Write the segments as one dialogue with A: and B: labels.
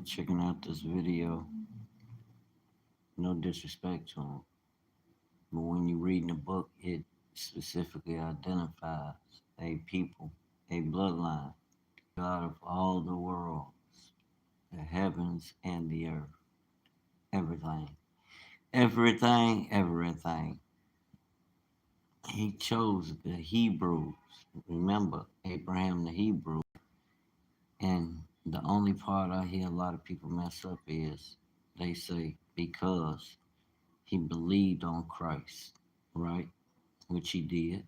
A: checking out this video. No disrespect to him, but when you read in the book, it specifically identifies a people, a bloodline, God of all the worlds, the heavens and the earth, everything, everything. He chose the Hebrews. Remember, Abraham the Hebrew. And the only part I hear a lot of people mess up is they say because he believed on Christ, right? Which he did,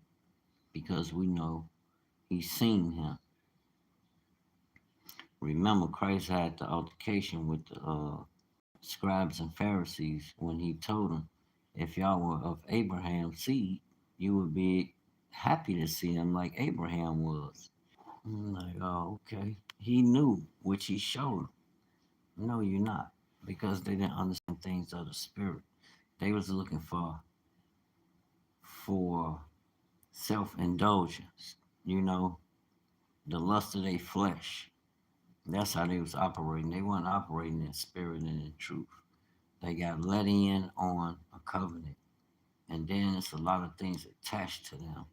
A: because we know he's seen him. Remember, Christ had the altercation with the scribes and Pharisees when he told them, if y'all were of Abraham's seed, you would be happy to see him like Abraham was. I'm like, oh, okay. He knew, which he showed. No, you're not, because they didn't understand things of the spirit. They was looking for self indulgence, you know, the lust of their flesh. That's how they was operating. They weren't operating in spirit and in truth. They got let in on a covenant, and then it's a lot of things attached to them.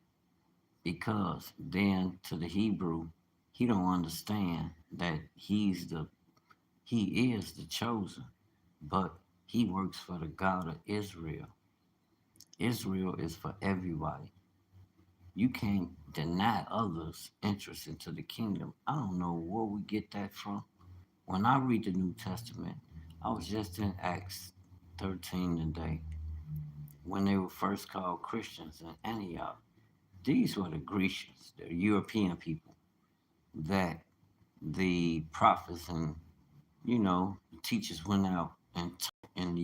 A: Because then to the Hebrew, he don't understand that he is the chosen, but he works for the God of Israel. Israel is for everybody. You can't deny others interest into the kingdom. I don't know where we get that from. When I read the New Testament, I was just in Acts 13 today when they were first called Christians in Antioch. These were the Grecians, the European people that the prophets and the teachers went out and taught in the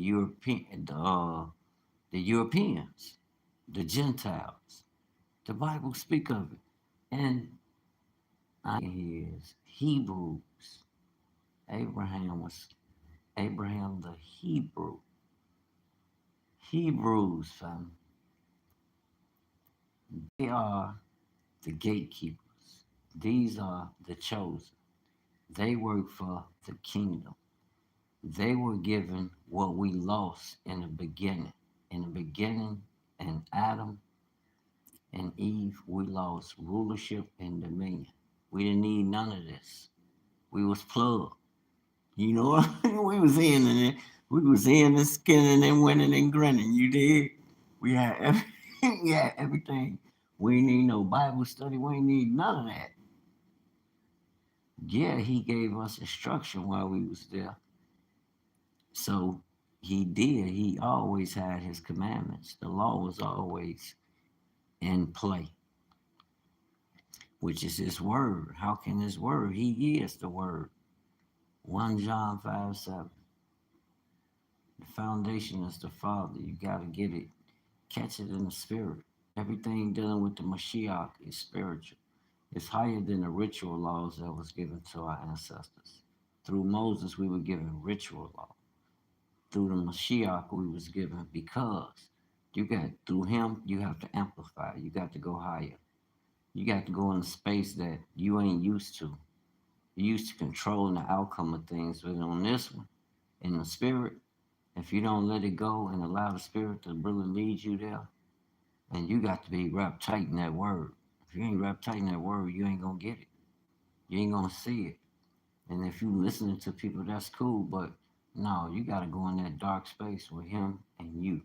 A: Europeans, the Gentiles. The Bible speak of it, and I is Hebrews. Abraham was Abraham the Hebrew. Hebrews, fam. They are the gatekeepers. These are the chosen. They work for the kingdom. They were given what we lost in the beginning. In the beginning, in Adam and Eve, we lost rulership and dominion. We didn't need none of this. We was plugged. You know what? We was in and we was in and skinning and winning and grinning. You did. We had we had everything. We ain't need no Bible study. We ain't need none of that. Yeah, he gave us instruction while we was there. So he did. He always had his commandments. The law was always in play, which is his word. How can his word? He is the word. 1 John 5:7. The foundation is the Father. You got to get it, catch it in the spirit. Everything dealing with the Mashiach is spiritual. It's higher than the ritual laws that was given to our ancestors. Through Moses, we were given ritual law. Through the Mashiach, we was given because through him, you have to amplify. You got to go higher. You got to go in a space that you ain't used to. You're used to controlling the outcome of things, but on this one, in the spirit, if you don't let it go and allow the spirit to really lead you there, and you got to be wrapped tight in that word. If you ain't wrapped tight in that word, you ain't gonna get it. You ain't gonna see it. And if you listening to people, that's cool, but no, you gotta go in that dark space with him and you.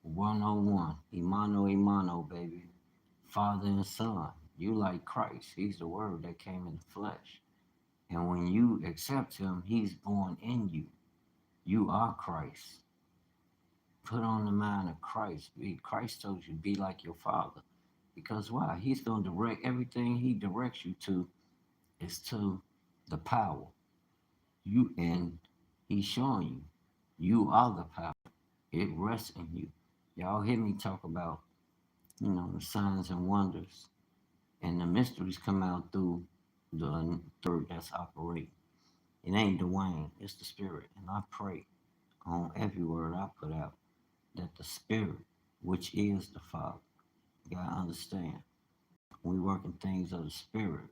A: 101. Imano, baby. Father and Son. You like Christ. He's the word that came in the flesh. And when you accept him, he's born in you. You are Christ. Put on the mind of Christ. Christ told you be like your father. Because why? He's going to direct everything he directs you to is to the power. You and he's showing you. You are the power. It rests in you. Y'all hear me talk about, the signs and wonders. And the mysteries come out through the third that's operating. It ain't Dwayne, it's the spirit. And I pray on every word I put out that the spirit, which is the Father, you gotta understand. We working things of the spirit.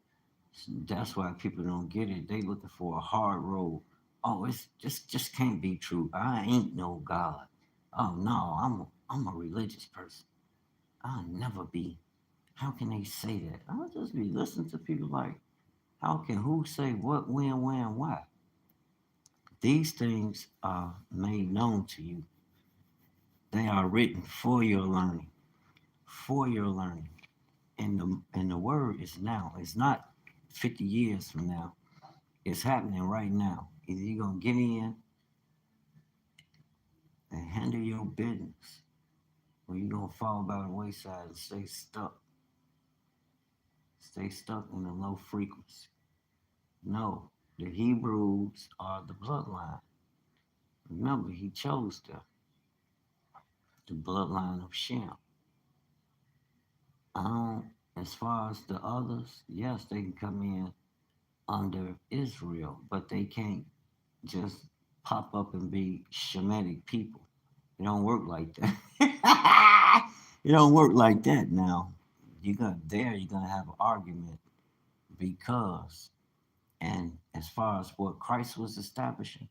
A: That's why people don't get it. They looking for a hard road. Oh, it's just can't be true. I ain't no God. Oh no, I'm a religious person. I'll never be. How can they say that? I'll just be listening to people like, how can who say what, when, where, and why? These things are made known to you. They are written for your learning, for your learning. And the word is now. It's not 50 years from now. It's happening right now. Either you're gonna get in and handle your business, or you're gonna fall by the wayside and stay stuck in a low frequency. No, the Hebrews are the bloodline. Remember, he chose the bloodline of Shem. As far as the others, yes, they can come in under Israel, but they can't just pop up and be Shemitic people. It don't work like that. It don't work like that. Now, you're gonna have an argument because, and as far as what Christ was establishing,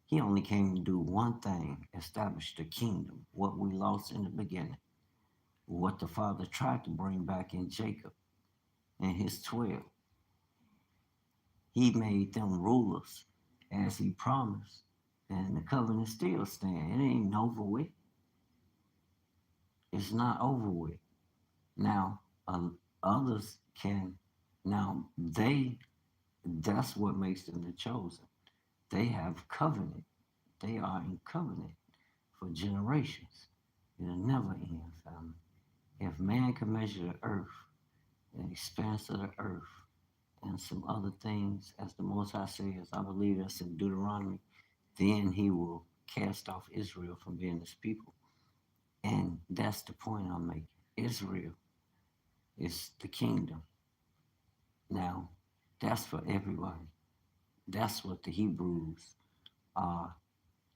A: he only came to do one thing: establish the kingdom. What we lost in the beginning, what the Father tried to bring back in Jacob and his 12. He made them rulers as he promised. And the covenant still stands. It ain't over with. It's not over with. Now, others can, now that's what makes them the chosen. They have covenant. They are in covenant for generations. It'll never end, family. If man can measure the earth, the expanse of the earth, and some other things, as the Most High says, I believe that's in Deuteronomy, then he will cast off Israel from being his people. And that's the point I'm making. Israel is the kingdom. Now, that's for everybody. That's what the Hebrews are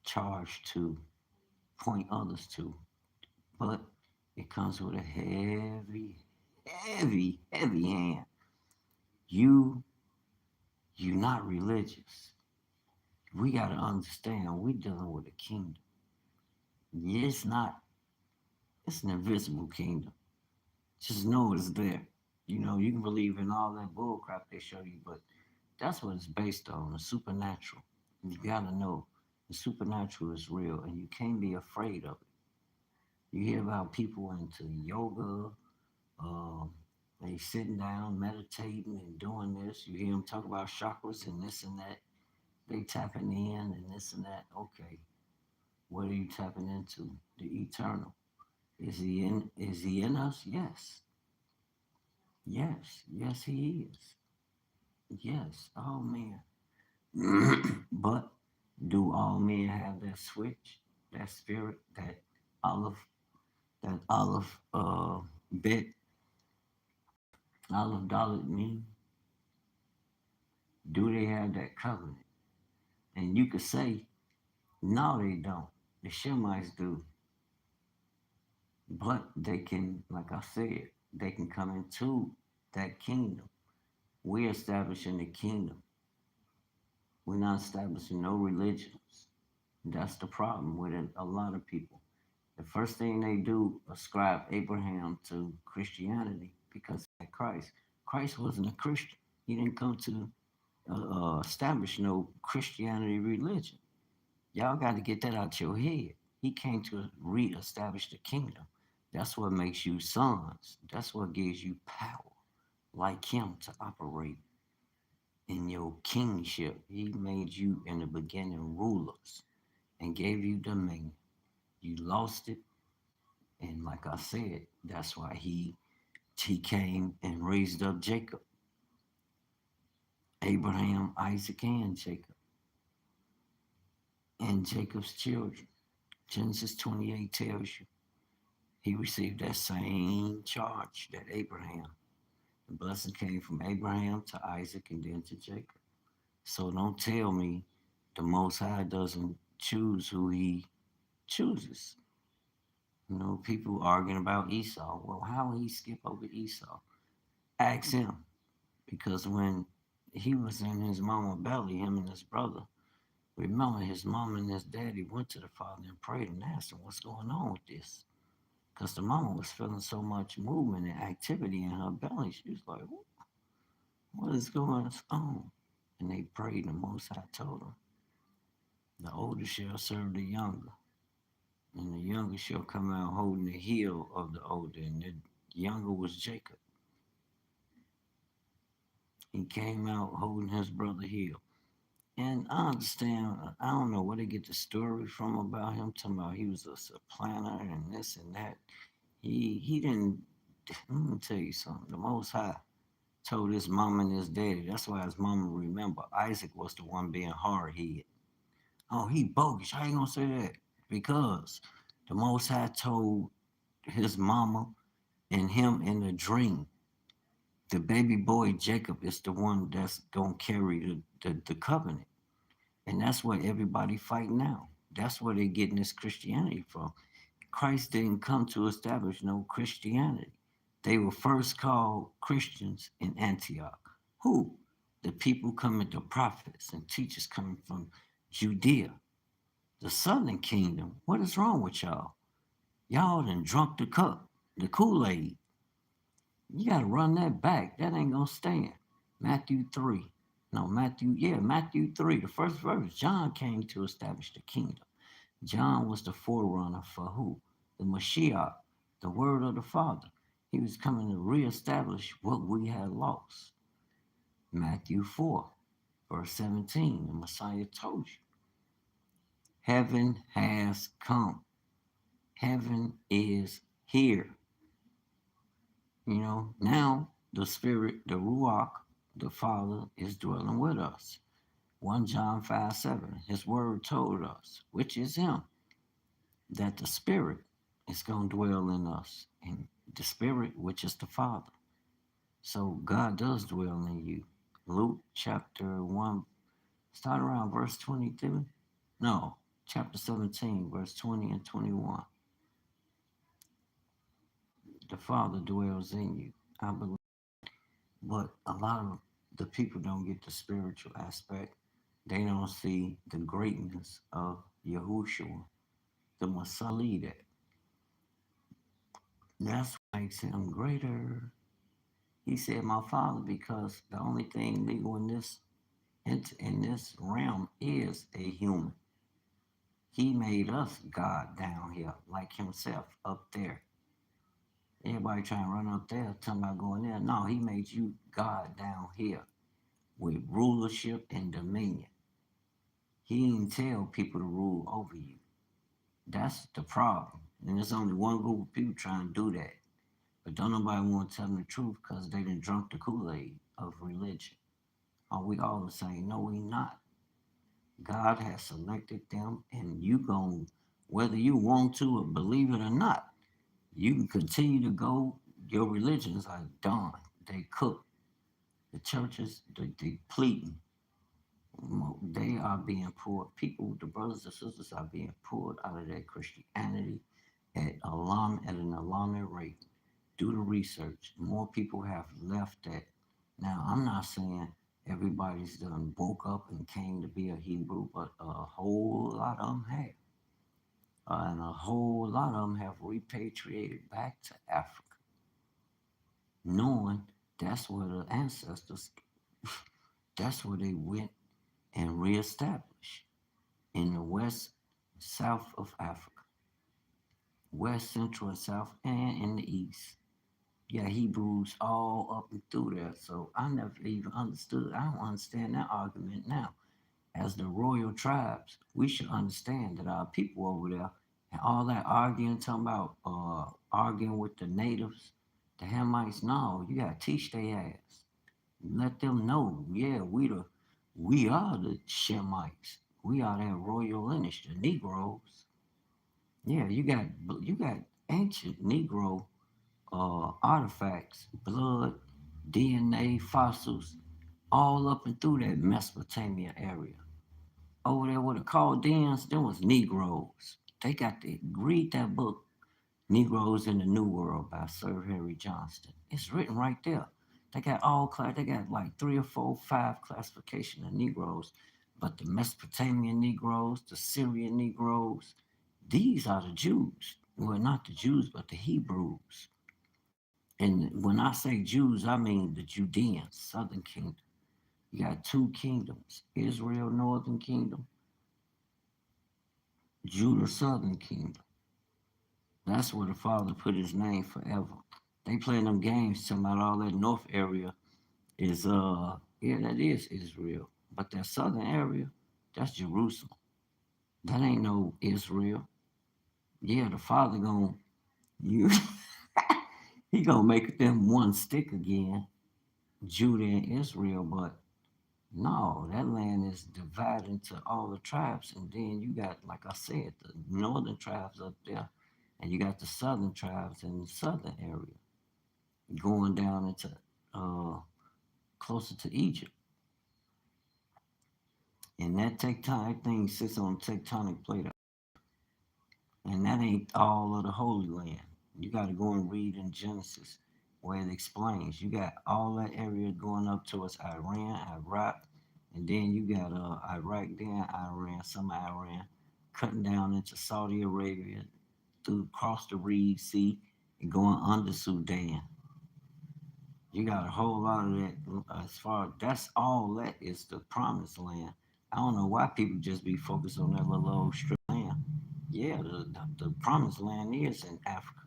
A: charged to point others to. But it comes with a heavy, heavy, heavy hand. You, you're not religious. We got to understand we're dealing with a kingdom. It's not, it's an invisible kingdom. Just know it's there. You can believe in all that bullcrap they show you, but that's what it's based on, the supernatural. You gotta know the supernatural is real and you can't be afraid of it. You hear about people into yoga, they sitting down, meditating and doing this. You hear them talk about chakras and this and that. They tapping in and this and that. Okay, what are you tapping into? The eternal. Is he in us? Yes. Yes. Yes he is. Yes. Oh man. But do all men have that switch, that spirit, olive, that olive bit, olive dollar mean? Do they have that covenant? And you could say, no, they don't. The Shemites do, but they can, like I said, they can come into that kingdom. We're establishing the kingdom. We're not establishing no religions. That's the problem with it, a lot of people. The first thing they do ascribe Abraham to Christianity because of Christ. Christ wasn't a Christian. He didn't come to establish no Christianity religion. Y'all got to get that out your head. He came to reestablish the kingdom. That's what makes you sons. That's what gives you power, like him, to operate in your kingship. He made you in the beginning rulers and gave you dominion. You lost it, and like I said, that's why he came and raised up Jacob, Abraham, Isaac, and Jacob, and Jacob's children. Genesis 28 tells you he received that same charge that Abraham. The blessing came from Abraham to Isaac and then to Jacob. So don't tell me the Most High doesn't choose who he chooses. People arguing about Esau. Well, how would he skip over Esau? Ask him. Because when he was in his mama belly, him and his brother, Remember, his mom and his daddy went to the father and prayed and asked him, what's going on with this? Because the mama was feeling so much movement and activity in her belly. She was like, what is going on? And they prayed, and the Most High told them, the older shall serve the younger, and the younger shall come out holding the heel of the older. And the younger was Jacob. He came out holding his brother heel. And I understand, I don't know where they get the story from about him, talking about he was a supplanter and this and that. He didn't, let me tell you something. The Most High told his mom and his daddy, that's why his mama remember, Isaac was the one being hard-headed. Oh, he bogus. I ain't gonna say that. Because the Most High told his mama and him in a dream, the baby boy Jacob is the one that's gonna carry the covenant. And that's what everybody fighting now. That's where they're getting this Christianity from. Christ didn't come to establish no Christianity. They were first called Christians in Antioch. Who? The people coming, the prophets and teachers coming from Judea, the southern kingdom. What is wrong with y'all? Y'all done drunk the cup, the Kool-Aid. You gotta run that back. That ain't gonna stand. Matthew 3. No, Matthew 3. The first verse. John came to establish the kingdom. John was the forerunner for who? The Mashiach, the word of the Father. He was coming to reestablish what we had lost. Matthew 4, verse 17. The Messiah told you. Heaven has come. Heaven is here. Now the Spirit, the Ruach, the Father, is dwelling with us. 1 John 5:7. His word told us, which is Him, that the Spirit is going to dwell in us. And the Spirit, which is the Father. So God does dwell in you. Luke chapter 1, start around verse 22. No, chapter 17, verse 20 and 21. The Father dwells in you. I believe. But a lot of the people don't get the spiritual aspect. They don't see the greatness of Yahushua, the Messiah. That's what makes him greater. He said, "My Father," because the only thing legal in this realm is a human. He made us God down here, like Himself up there. Everybody trying to run up there, talking about going there. No, He made you God down here with rulership and dominion. He didn't tell people to rule over you. That's the problem. And there's only one group of people trying to do that. But don't nobody want to tell them the truth because they done drunk the Kool-Aid of religion. Are we all the same? No, we not. God has selected them, and you gon' whether you want to or believe it or not, you can continue to go. Your religions are done. They cook. The churches, they depleting. They are being pulled. People, the brothers and sisters, are being pulled out of their Christianity at an alarming rate. Do the research. More people have left that. Now, I'm not saying everybody's done woke up and came to be a Hebrew, but a whole lot of them have. And a whole lot of them have repatriated back to Africa, knowing that's where the ancestors, that's where they went and reestablished in the west, south of Africa, west, central, and south, and in the east. Yeah, Hebrews all up and through there. So I never even understood. I don't understand that argument now. As the royal tribes, we should understand that our people over there and all that arguing, talking about arguing with the natives, the Hamites. No, you gotta teach their ass. Let them know. Yeah, we are the Shemites. We are that royal lineage, the Negroes. Yeah, you got ancient Negro artifacts, blood, DNA, fossils, all up and through that Mesopotamia area. Over there with the Chaldeans, there was Negroes. They got to read that book, Negroes in the New World by Sir Harry Johnston. It's written right there. They got like 3 or 4, 5 classification of Negroes But the Mesopotamian Negroes, the Syrian Negroes, these are the Jews. Well, not the Jews, but the Hebrews. And when I say Jews, I mean the Judeans, southern kingdom. You got two kingdoms, Israel, northern kingdom, Judah, southern kingdom. That's where the Father put his name forever. They playing them games talking about all that north area is yeah, that is Israel. But that southern area, that's Jerusalem. That ain't no Israel. Yeah, the Father gonna you he gonna make them one stick again, Judah and Israel, but no, that land is divided into all the tribes, and then you got, like I said, the northern tribes up there, and you got the southern tribes in the southern area, going down into uh, closer to Egypt, and that tectonic thing sits on a tectonic plate, and that ain't all of the Holy Land. You got to go and read in Genesis where it explains. You got all that area going up towards Iran, Iraq, and then you got Iraq, then Iran, some Iran, cutting down into Saudi Arabia, through across the Red Sea, and going under Sudan. You got a whole lot of that. As far that's all that is the promised land. I don't know why people just be focused on that little old strip land. Yeah, the promised land is in Africa,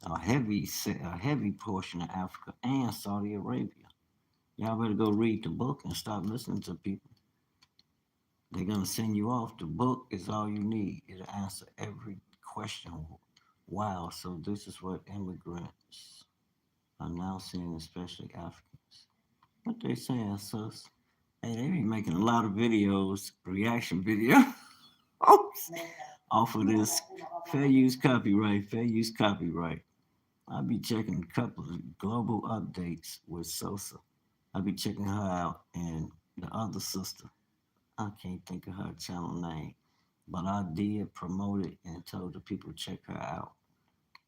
A: a heavy portion of Africa and Saudi Arabia. Y'all better go read the book and stop listening to people. They're gonna send you off. The book is all you need. It'll answer every question. Wow. So this is what immigrants are now saying, especially Africans. What they saying, sis? Hey, they be making a lot of videos, reaction videos, off of this fair use copyright, fair use copyright. I'll be checking a couple of global updates with Sosa. I'll be checking her out and the other sister. I can't think of her channel name, but I did promote it and told the people to check her out.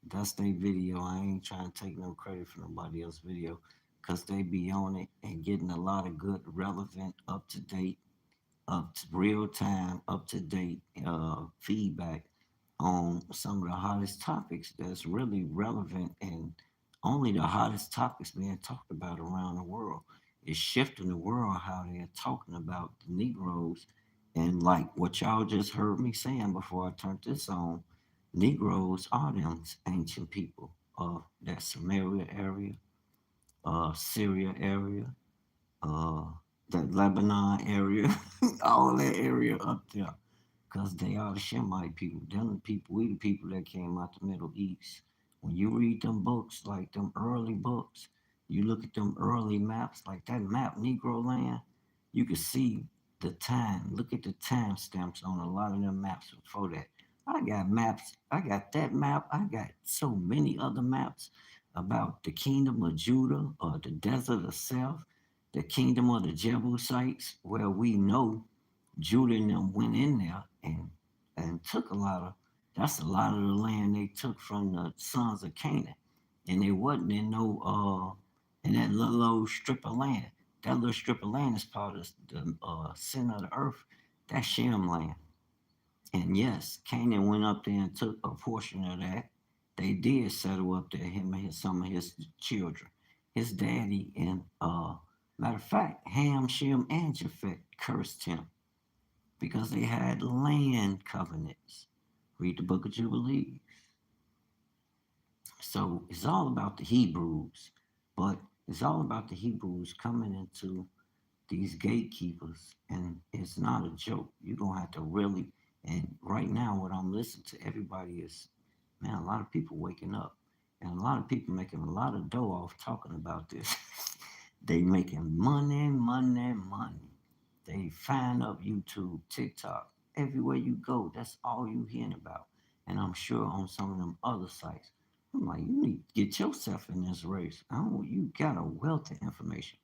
A: That's their video. I ain't trying to take no credit for nobody else's video because they be on it and getting a lot of good, relevant, up to date, up to real time, up to date feedback on some of the hottest topics that's really relevant and only the hottest topics being talked about around the world. It's shifting the world how they're talking about the Negroes. And like what y'all just heard me saying before I turned this on, Negroes are them ancient people of that Samaria area, Syria area, uh, that Lebanon area, all that area up there, because they are the Shemite people. Them the people, we the people that came out the Middle East. When you read them books, like them early books, you look at them early maps, like that map, Negro Land, you can see the time. Look at the time stamps on a lot of them maps before that. I got maps. I got that map. I got so many other maps about the kingdom of Judah or the desert of South, the kingdom of the Jebusites, where we know Judah and them went in there and took a lot of that's a lot of the land they took from the sons of Canaan. And it wasn't in no in that little old strip of land. That little strip of land is part of the center of the earth. That's Shem land. And yes, Canaan went up there and took a portion of that. They did settle up there, him and some of his children. His daddy and matter of fact, Ham, Shem, and Japheth cursed him because they had land covenants. Read the book of Jubilees. So it's all about the Hebrews, but it's all about the Hebrews coming into these gatekeepers, and it's not a joke. You're gonna have to really. And right now, what I'm listening to everybody is, man, a lot of people waking up, and a lot of people making a lot of dough off talking about this. They making money, money, money. They find up YouTube, TikTok, everywhere you go. That's all you hearing about. And I'm sure on some of them other sites. I'm like, you need to get yourself in this race. I don't, you got a wealth of information.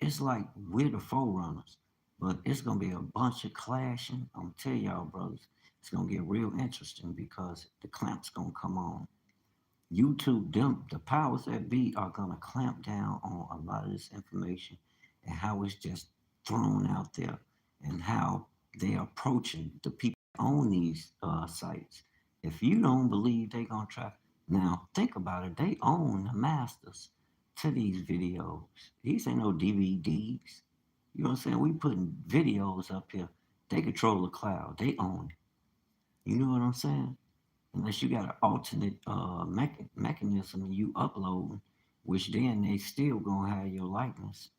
A: It's like we're the forerunners, but it's gonna be a bunch of clashing. I'm gonna tell y'all, brothers, it's gonna get real interesting because the clamp's gonna come on. YouTube, them, the powers that be are gonna clamp down on a lot of this information and how it's just thrown out there. and how they're approaching the people that own these sites. If you don't believe they're gonna try, now think about it. They own the masters to these videos. These ain't no DVDs. You know what I'm saying? We putting videos up here. They control the cloud. They own it. You know what I'm saying? Unless you got an alternate mechanism and you upload, which then they still gonna have your likeness,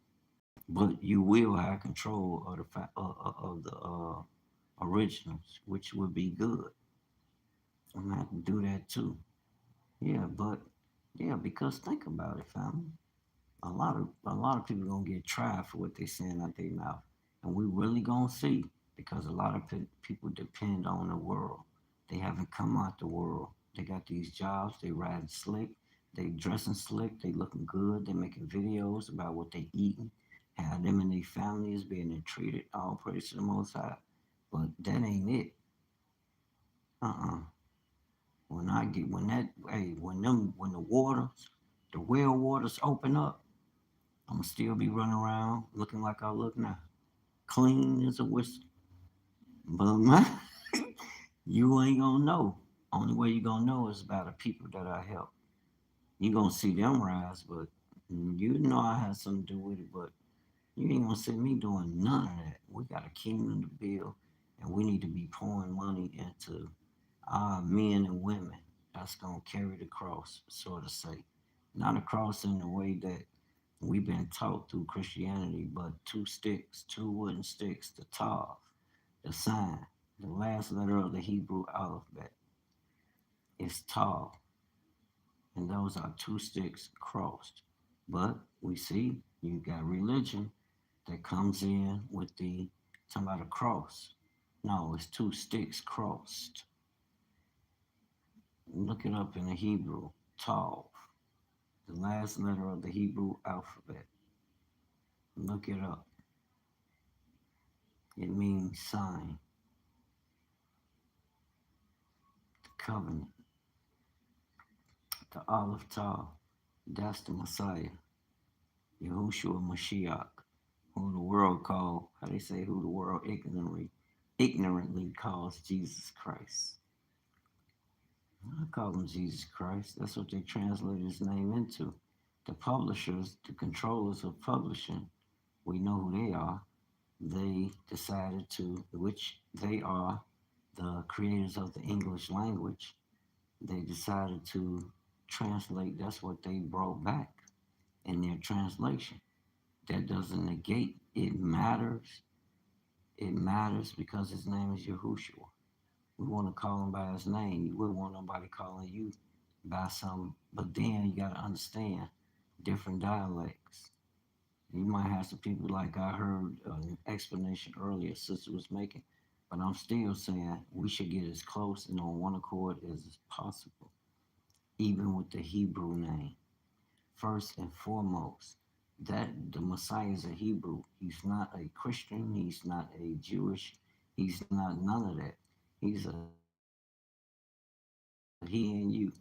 A: but you will have control of the originals, which would be good. I'm gonna have to do that too. Yeah, but yeah, because think about it, family. A lot of people gonna get tried for what they saying out their mouth, and we really gonna see because a lot of people depend on the world. They haven't come out the world. They got these jobs. They riding slick. They dressing slick. They looking good. They making videos about what they eating, how them and their families being treated. All praise to the Most High. But that ain't it. Uh-uh. When the waters, the well waters open up, I'ma still be running around looking like I look now, clean as a whistle. But man, you ain't gonna know. Only way you gonna know is about the people that I help. You gonna see them rise, but you know I had something to do with it. But you ain't gonna see me doing none of that. We got a kingdom to build, and we need to be pouring money into our men and women that's gonna carry the cross, so to say. Not a cross in the way that we've been taught through Christianity, but two sticks, two wooden sticks, the tav, the sign, the last letter of the Hebrew alphabet is tav, and those are two sticks crossed. But we see you got religion that comes in with the talking about a cross. No, it's two sticks crossed. Look it up in the Hebrew, tav, the last letter of the Hebrew alphabet. Look it up. It means sign, the covenant, the olive tav. That's the Messiah, Yahushua Mashiach, who the world called, how they say, who the world ignorantly calls Jesus Christ. I call him Jesus Christ. That's what they translated his name into. The publishers, the controllers of publishing, we know who they are. They decided to, which they are the creators of the English language, they decided to translate, that's what they brought back in their translation. That doesn't negate it matters. It matters because his name is Yahushua. We want to call him by his name. You wouldn't want nobody calling you by some, but then you got to understand different dialects. You might have some people like I heard an explanation earlier sister was making, but I'm still saying we should get as close and on one accord as possible, even with the Hebrew name. First and foremost, that the Messiah is a Hebrew. He's not a Christian. He's not a Jewish. He's not none of that. He's a he and you.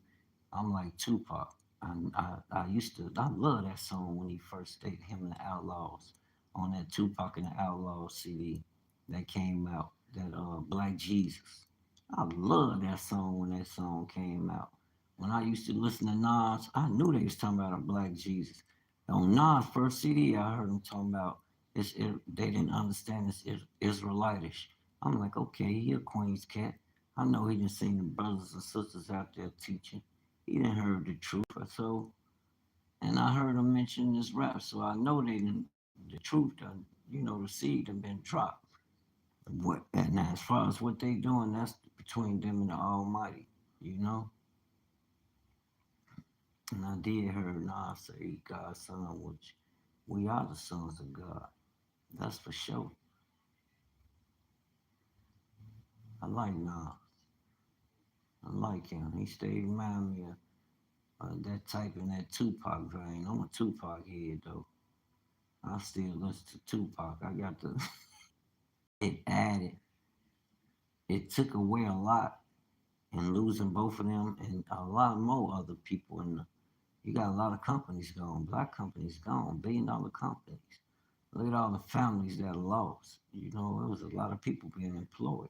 A: I'm like Tupac. I used to I love that song when he first did him and the Outlaws on that Tupac and the Outlaws CD that came out. That Black Jesus. I love that song when that song came out. When I used to listen to Nas, I knew they was talking about a Black Jesus. On Nas' first CD, I heard them talking about they didn't understand this Israelitish. I'm like, okay, he a Queen's cat. I know he didn't seen the brothers and sisters out there teaching. He didn't heard the truth. So, and I heard him mention this rap, so I know they didn't. The truth, done, the seed had been dropped. What and as far as what they doing, that's between them and the Almighty, you know. And I did hear Nas say God's son, which we are the sons of God. That's for sure. I like Nas. I like him. He stayed remind me of that type in that Tupac vein. I'm a Tupac head though. I still listen to Tupac. I got the it added. It took away a lot in losing both of them and a lot more other people in the you got a lot of companies gone, black companies gone, $1 billion companies. Look at all the families that lost. You know, it was a lot of people being employed.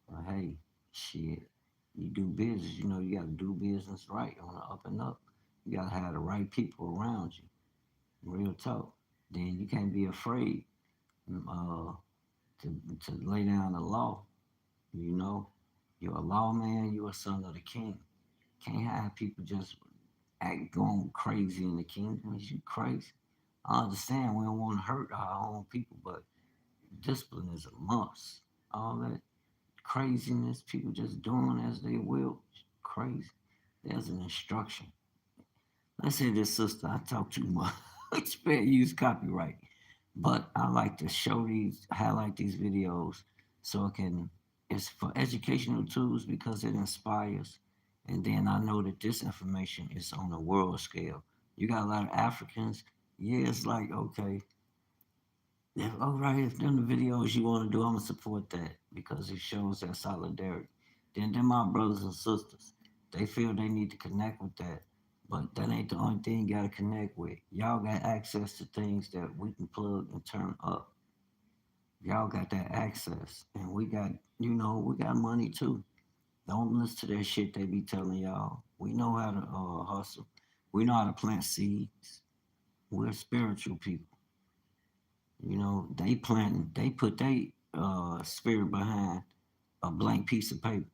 A: But hey, shit, you do business. You know, you got to do business right on the up and up. You got to have the right people around you. Real talk. Then you can't be afraid uh, to lay down the law. You know, you're a lawman. You're a son of the king. Can't have people just act going crazy in the kingdom. Is you crazy? I understand we don't want to hurt our own people, but discipline is a must. All that craziness, people just doing as they will, crazy. There's an instruction. Let's say this sister, I talk too much. Fair use copyright. But I like to show these, highlight these videos so it can, it's for educational tools because it inspires. And then I know that this information is on a world scale. You got a lot of Africans. Yeah, it's like, okay, if, all right, if them the videos you want to do, I'm gonna support that because it shows that solidarity. Then my brothers and sisters, they feel they need to connect with that, but that ain't the only thing you gotta connect with. Y'all got access to things that we can plug and turn up. Y'all got that access, and we got, we got money too. Don't listen to that shit they be telling y'all. We know how to hustle. We know how to plant seeds. We're spiritual people. You know, they put their spirit behind a blank piece of paper.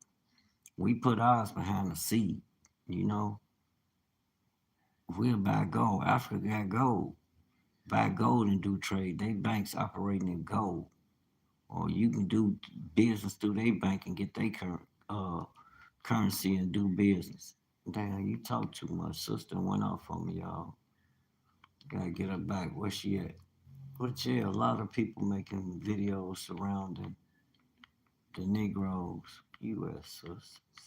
A: We put ours behind a seed. You know, we'll buy gold. Africa got gold. Buy gold and do trade. They banks operating in gold. Or you can do business through their bank and get their currency and do business. Damn, you talk too much. Sister went off on me, y'all. Gotta get her back. Where she at? But yeah, a lot of people making videos surrounding the Negroes, U.S.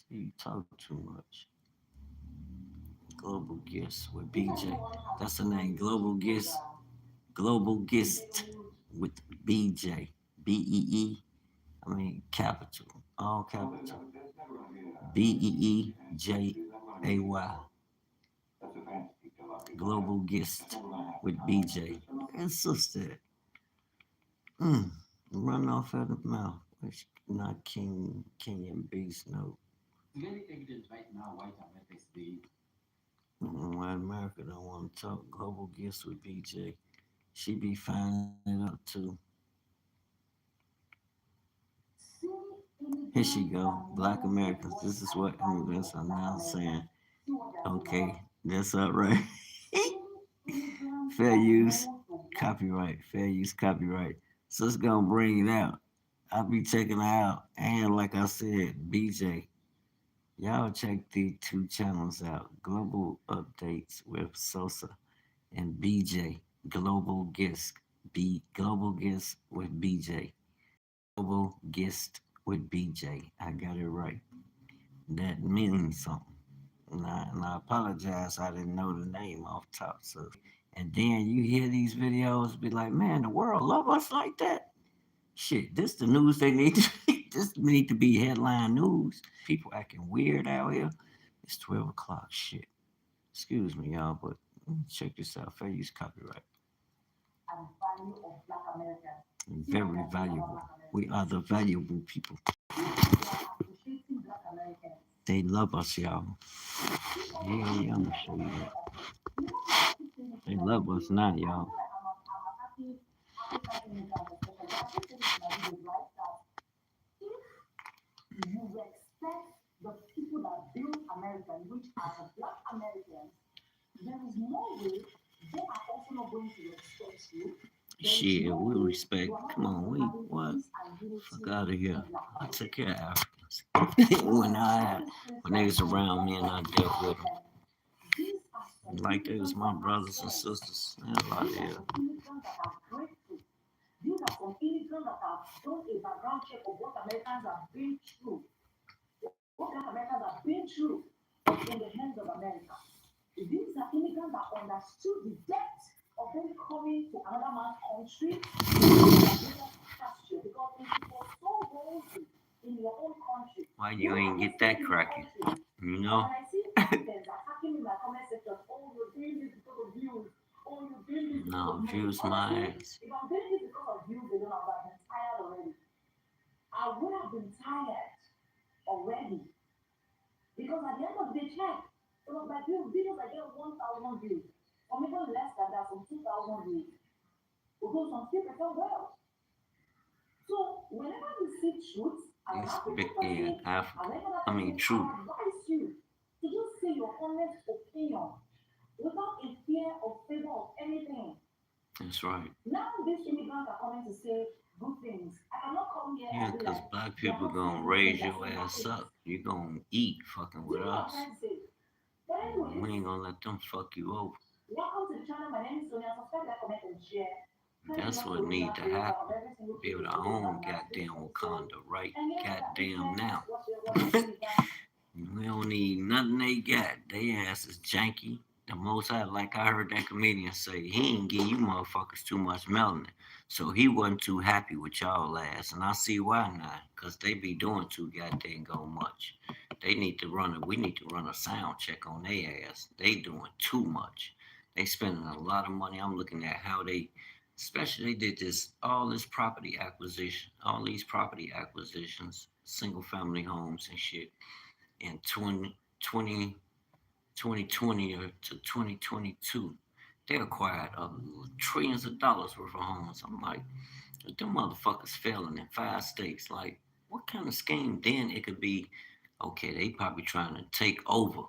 A: You talk too much. Global Gifts with BJ. That's the name. Global Gifts. Global Gist with BJ. B-E-E. I mean, capital. All capital. BEEJAY. Global Gist with BJ. And sister. Mm, run off at the mouth. Which not Kenyan Beast, no. Very evident right now white America is the white America don't want to talk global gifts with BJ. She be finding it up too. Here she go. Black Americans. This is what immigrants are now saying. Okay, that's all right. Fair use, copyright. Fair use, copyright. So it's gonna bring it out. I'll be checking it out. And like I said, BJ, y'all check the two channels out. Global Updates with Sosa and BJ. Global Gist. Global Gist with BJ. Global Gist with BJ. I got it right. That means something. And I apologize, I didn't know the name off top. So, and then you hear these videos, be like, man, the world love us like that. Shit, this the news they need. This need to be headline news. People acting weird out here. It's 12 o'clock. Shit. Excuse me, y'all, but check this out. Fair use copyright. And value of Black Americans. Very valuable. We are the valuable people. They love us, y'all. Yeah, I'm gonna show you that. They love us now, y'all. You respect the people that built America, which are the Black Americans, there is no way they are also not going to respect you. Shit, we respect. Come on, we what? Fuck out of here. I took care of Africans when they was around me and I dealt with them. Like they was my brothers and sisters. There's a lot of here. These are some immigrants that have done a background check of what Americans have been through. What Black Americans have been through in the hands of America. These are immigrants that understood the depth of them coming to another man's country because it was so rosy in your own country. Why you ain't get that cracking? You know? And I see Africans attacking me in my comment section. Oh, you're doing this because of views. Oh, you're doing this because of views. No, views my ass.
B: getting tired already because at the end of the day, check. Some of my videos I get 1,000 views, some even less than that, some 2,000 views. Although some still perform well. So whenever you see truth, I'm an
A: It's big,
B: African
A: yeah,
B: person, and
A: Africa.
B: any other
A: I mean,
B: person,
A: true.
B: I advise you to just say your honest opinion without a fear or favor of anything.
A: That's right.
B: Now these immigrants are coming to say good things. I cannot come here
A: Yeah,
B: and be
A: because
B: like,
A: black
B: they are
A: people
B: not saying
A: gonna
B: good things,
A: raise
B: they are
A: your
B: saying bad
A: ass
B: things.
A: up. You gonna eat fucking
B: Do
A: with
B: you know what I'm
A: us.
B: trying to say? But anyways,
A: We ain't gonna let them fuck you over.
B: welcome to the channel. My name is Sonia. Subscribe, like, comment, and share. Kindly
A: That's
B: not
A: what
B: follow me
A: need
B: now
A: to
B: so you'll
A: happen.
B: of every single
A: Be able
B: video
A: to
B: video
A: own
B: dropping out this
A: goddamn
B: episode.
A: Wakanda right
B: And yes, with that being
A: goddamn
B: said,
A: now.
B: let's watch what this immigrant.
A: We don't need nothing they got. They ass is janky. The most I like I heard that comedian say, he ain't give you motherfuckers too much melanin. So he wasn't too happy with y'all ass. And I see why not. Cause they be doing too goddamn go much. We need to run a sound check on their ass. They doing too much. They spending a lot of money. I'm looking at how they especially they did all this property acquisition, all these property acquisitions, single family homes and shit in 2020 to 2022, they acquired trillions of dollars worth of homes. I'm like, them motherfuckers failing in 5 states. Like, what kind of scheme then it could be? Okay, they probably trying to take over.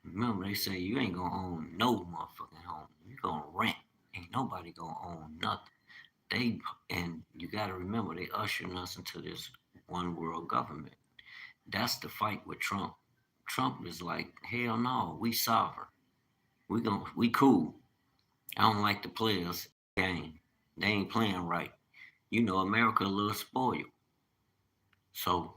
A: Remember, they say you ain't gonna own no motherfucking home. You gonna rent. Ain't nobody gonna own nothing. They and you gotta remember they ushering us into this one world government. That's the fight with Trump. Trump is like, hell no, we sovereign. We cool. I don't like the players game. They ain't playing right. You know, America a little spoiled. So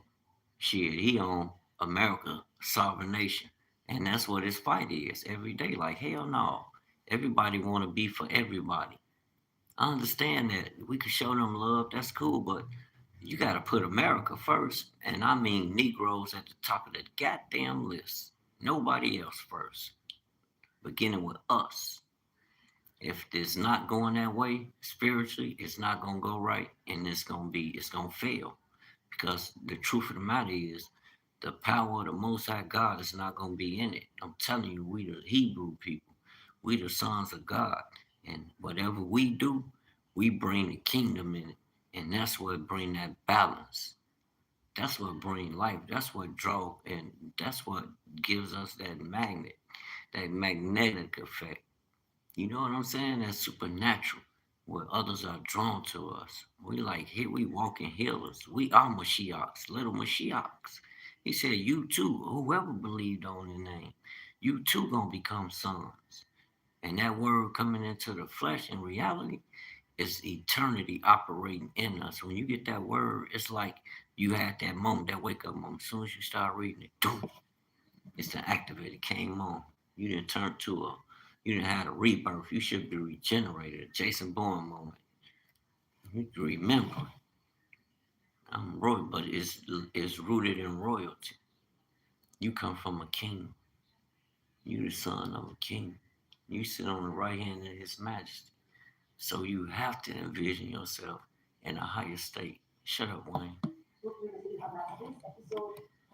A: shit, he on America, sovereign nation. And that's what his fight is every day. Like, hell no. Everybody wanna be for everybody. I understand that. We could show them love, that's cool, but you gotta put America first. And I mean Negroes at the top of the goddamn list. Nobody else first. Beginning with us. If it's not going that way spiritually, it's not gonna go right, and it's gonna fail. Because the truth of the matter is, the power of the Most High God is not gonna be in it. I'm telling you, we the Hebrew people, we the sons of God, and whatever we do, we bring the kingdom in it, and that's what bring that balance. That's what bring life. That's what draw, and that's what gives us that magnet, that magnetic effect. You know what I'm saying? That's supernatural, where others are drawn to us. We like here we walking healers. We are Mashiachs, little Mashiachs. He said, "You too, whoever believed on the name, you too gonna become sons." And that word coming into the flesh in reality is eternity operating in us. When you get that word, it's like you had that moment, that wake up moment. As soon as you start reading it, boom, it's the activated came on. You didn't turn to a, you didn't have a rebirth. You should be regenerated. A Jason Bourne moment. You remember, I'm royal, but it's rooted in royalty. You come from a king. You the son of a king. You sit on the right hand of His Majesty. So you have to envision yourself in a higher state. Shut up, Wayne.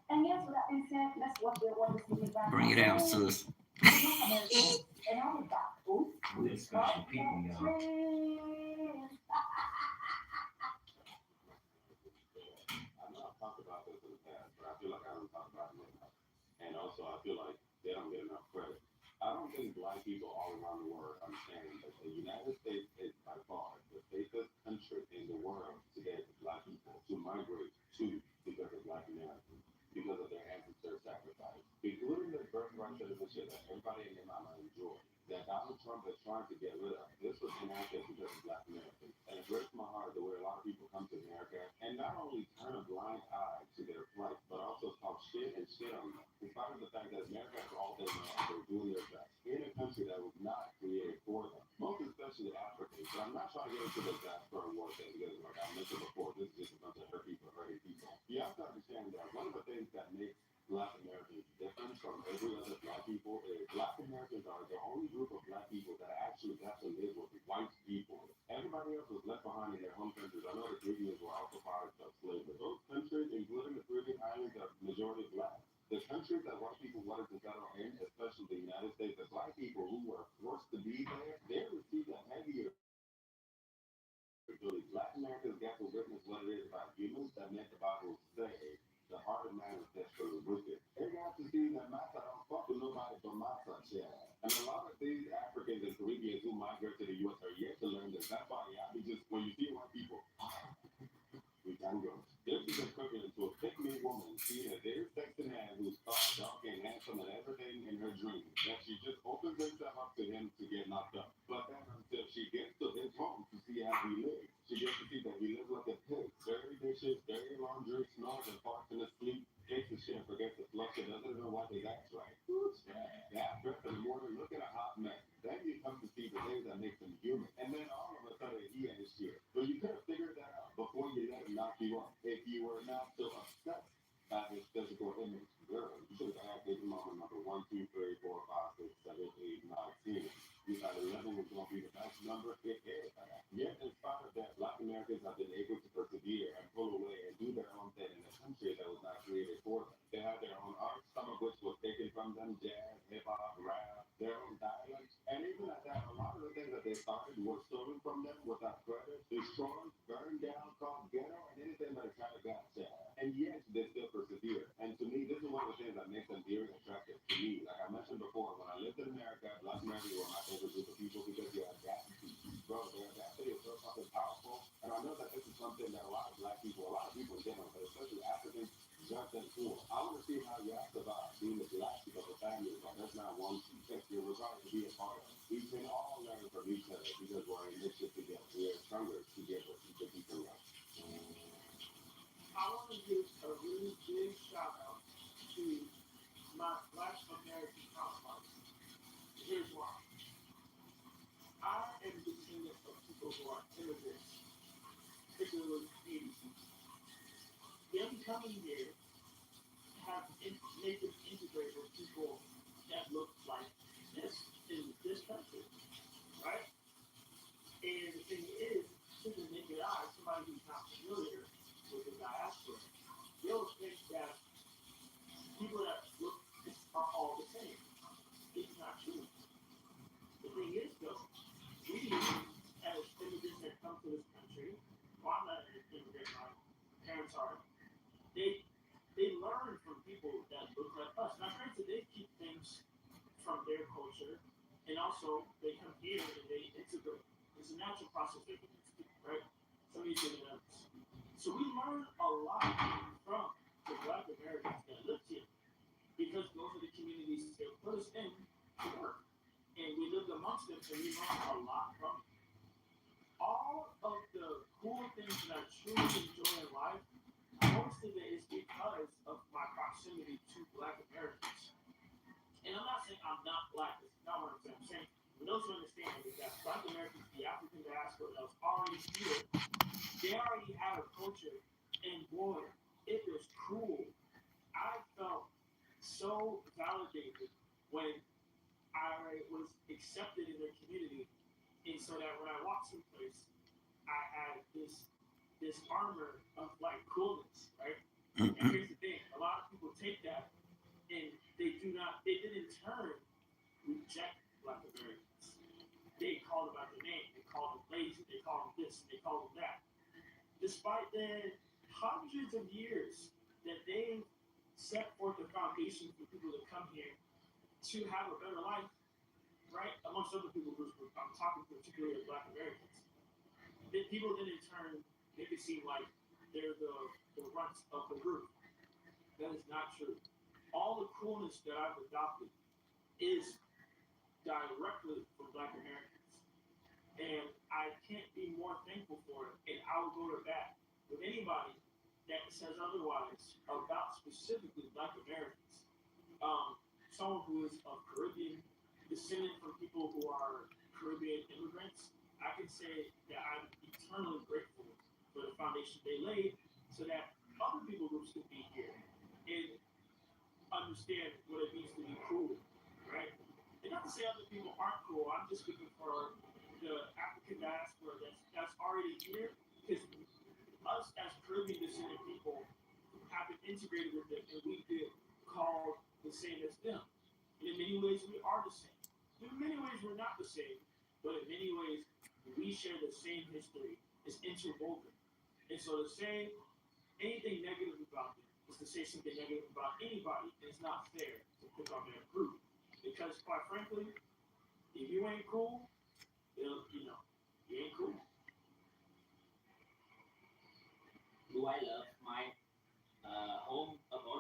B: And yes, with that being said, let's watch what this immigrant
A: Bring
B: has
A: it out,
B: said.
A: sis.
B: Black Americans, and I'll be back. Oops.
A: We're special people, y'all.
C: seen a very sexy man who's tall, dark, and handsome and everything in her dreams. And she just opens herself up to him to get knocked up. But then until she gets to his home to see how he lives, she gets to see that he lives like a pig. Dirty dishes, dirty laundry, snores and farts in his sleep, takes a shit, forgets to flush it, doesn't even wipe his ass right. Oops. Half dressed in the morning, looking a hot mess. Then you come to see the things that makes him human. And then all of a sudden he ain't shit. But you could have figured that out before you let him knock you up. If you were not so obsessed by his physical image, girl, you should have asked his mama number 1, 2, 3, 4, 5, 6, 7, 8, 9, 10. You thought 11 was going to be the best number? It is. Yet, in spite of that, Black Americans have been able to persevere and pull away and do their own thing in a country that was not created for them. They have their own art, some of which was taken from them: jazz, hip hop, rap, their own dialects. And even at that, a lot of the things that they started were stolen from them without credit, destroyed, burned down, called ghetto, and anything but a kind of gotcha. And yet, they still persevere. And to me, this is one of the things that makes them very attractive to me. Like I mentioned before, when I lived in America, Black Americans were my favorite group of people because their audacity, bro, their audacity is so fucking powerful. And I know that this is something that a lot of black people, a lot of people in general, but especially Africans, just as cool. I want to see how y'all survive being the black sheep of the family, but there's not one that you're required to be a part of. We can all learn from each other because we're in this shit together. We are stronger together. We can be together.
B: I want to give a really big shout out to my Black American counterparts. Here's why. I am a descendant of people who are immigrants, particularly Haiti people. Them coming here have made them integrate with people that look like this in this country, right? And the thing is, to the naked eye, somebody who's not familiar with the diaspora, they'll think that people that look are all the same. It's not true. The thing is, though, we, as immigrants that come to this country, well, I'm not an immigrant, my parents are, they they learn from people that look like us. Now, granted, they keep things from their culture, and also they come here and they integrate. It's a natural process they can do, right? Some of you can notice. So we learn a lot from the Black Americans that lived here because those are the communities that put us in to work, and we lived amongst them, and we learned a lot from them. All of the cool things that I truly enjoy in life, most of it is because of my proximity to Black Americans. And I'm not saying I'm not black. That's not what I'm saying. I'm saying, for those who understand, is that Black Americans, the African diaspora that was already here, they already had a culture, and boy, it was cool. I felt so validated when I was accepted in their community, and so that when I walked someplace, I had this armor of like coolness, right? And here's the thing: a lot of people take that and they didn't turn reject Black Americans. They called them out their name. They called them lazy. They called them this. They called them that. Despite the hundreds of years that they set forth the foundation for people to come here to have a better life, right? Amongst other people groups, I'm talking particularly Black Americans. People then in turn make it seem like they're the runts of the group. That is not true. All the coolness that I've adopted is directly from Black Americans. And I can't be more thankful for it. And I will go to bat with anybody that says otherwise about specifically Black Americans. Someone who is of Caribbean descendant from people who are Caribbean immigrants, I can say that I'm eternally grateful for the foundation they laid so that other people groups can be here and understand what it means to be cool, right? And not to say other people aren't cool. I'm just speaking for the African diaspora that's already here, because us as Caribbean descendant people have been integrated with it, and we feel called the same as them. And in many ways, we are the same. In many ways, we're not the same, but in many ways, we share the same history. It's interwoven. And so to say anything negative about them is to say something negative about anybody, and it's not fair to pick on their group. Because quite frankly, if you ain't cool, you ain't cool.
D: Do I love my home about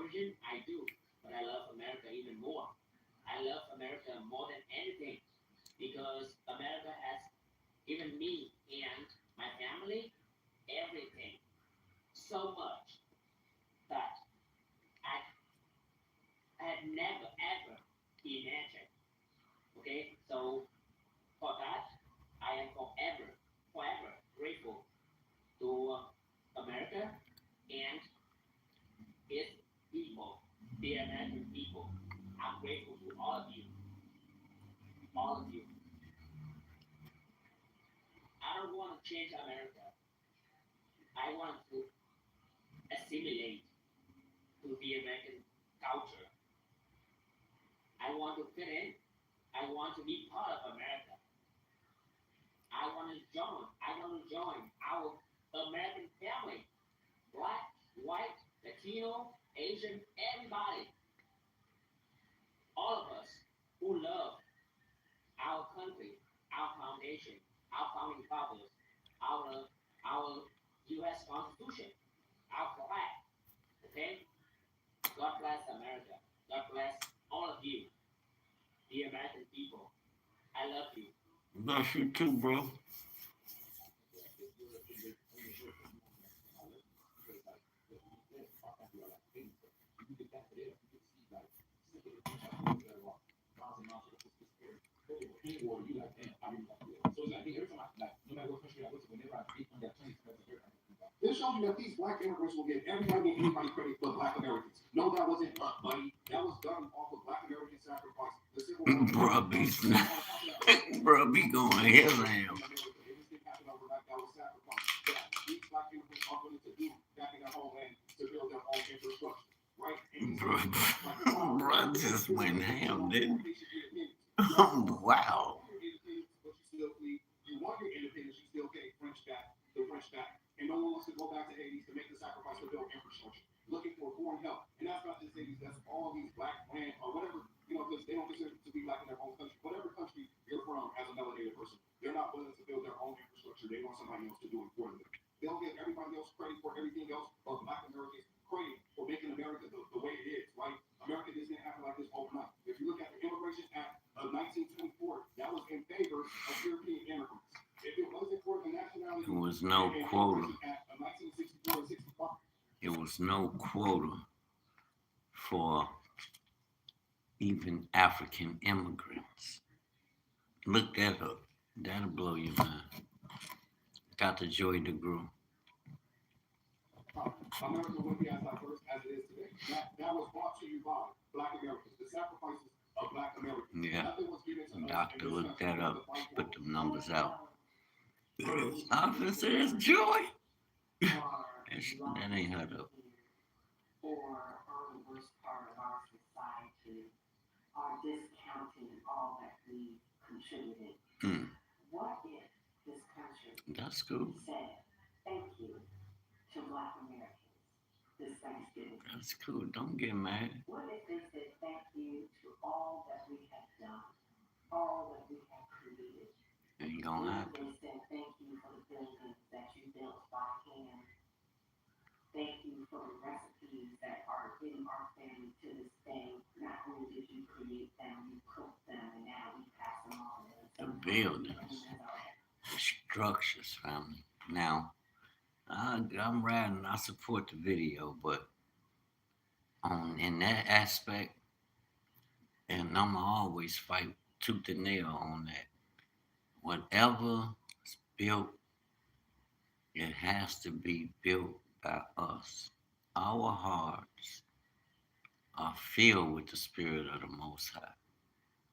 B: Okay, so for that, I am forever grateful to America and its people, the American people. I'm grateful to all of you, all of you. I don't want to change America. I want to assimilate to the American culture. I want to fit in. I want to be part of America. I want to join our American family. Black, white, Latino, Asian, everybody. All of us who love our country, our foundation, our founding fathers, our U.S. Constitution, our flag. Okay? God bless America. God bless all of you, the American people. I love you.
A: Bless you too, bro.
C: This shows you that these black immigrants will give everybody and anybody credit but black Americans. No, that wasn't us, buddy. That was done off of black American sacrifice. The Civil War.
A: Bruh, be bruh, be going hell now.
C: That was sacrifice. That these black immigrants are willing to do back in their homeland to build their own infrastructure. Right?
A: Bruh just went ham, didn't he? Wow.
C: You want your independence, you still getting the French back. And no one wants to go back to Haiti to make the sacrifice to build infrastructure. Looking for foreign help. And that's not just Haiti, that's all these black land or whatever, because they don't consider to be black in their own country. Whatever country you're from as a melanated person, they're not willing to build their own infrastructure. They want somebody else to do it for them. They'll give everybody else credit for everything else, but black Americans credit for making America the way it is, right? America didn't happen like this overnight. If you look at the Immigration Act of 1924, that was in favor of European immigrants. If it wasn't for the nationality,
A: There was no quota.
C: Act of 1964 and 65.
A: There was no quota for even African immigrants. Look that up. That'll blow your mind. Dr. Joy DeGruy.
C: America wouldn't be as diverse as it is today. That was brought to you by black Americans. The sacrifices of black Americans.
A: Yeah.
C: Nothing was given to us.
A: Doctor, look that up. Put the numbers out. Officer, it's Joy. That ain't her though.
B: Or the worst part of our society are discounting all that we contributed. What if this country
A: That's cool.
B: said thank you to Black Americans this Thanksgiving?
A: That's cool. Don't get mad.
B: What if they said thank you to all that we have done, all that we have created?
A: Ain't gonna happen.
B: They said thank you for the buildings that you built by hand. Thank you for the recipes that are in our family to this day. Not only did you create them, you cooked them, and now we pass them on.
A: The buildings, the structures, family. Now, I'm riding. I support the video, but in that aspect, and I'm always fight tooth and nail on that. Whatever is built, it has to be built by us. Our hearts are filled with the Spirit of the Most High.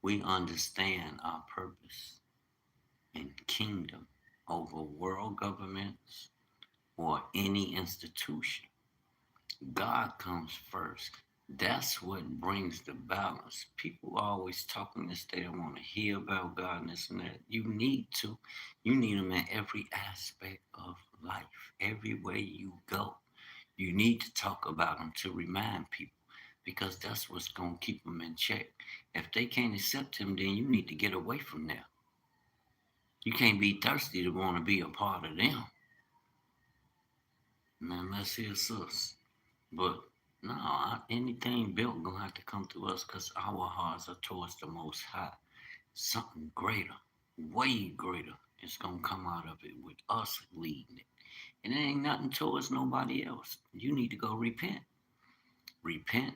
A: We understand our purpose in kingdom over world governments or any institution. God comes first. That's what brings the balance. People are always talking this, they don't want to hear about God and this and that. You need to. You need him in every aspect of life, everywhere you go. You need to talk about him to remind people, because that's what's going to keep them in check. If they can't accept him, then you need to get away from there. You can't be thirsty to want to be a part of them. Man, let's hear sis. But no, anything built gonna have to come through us, because our hearts are towards the Most High. Something greater, way greater, is gonna come out of it with us leading it. And it ain't nothing towards nobody else. You need to go repent. Repent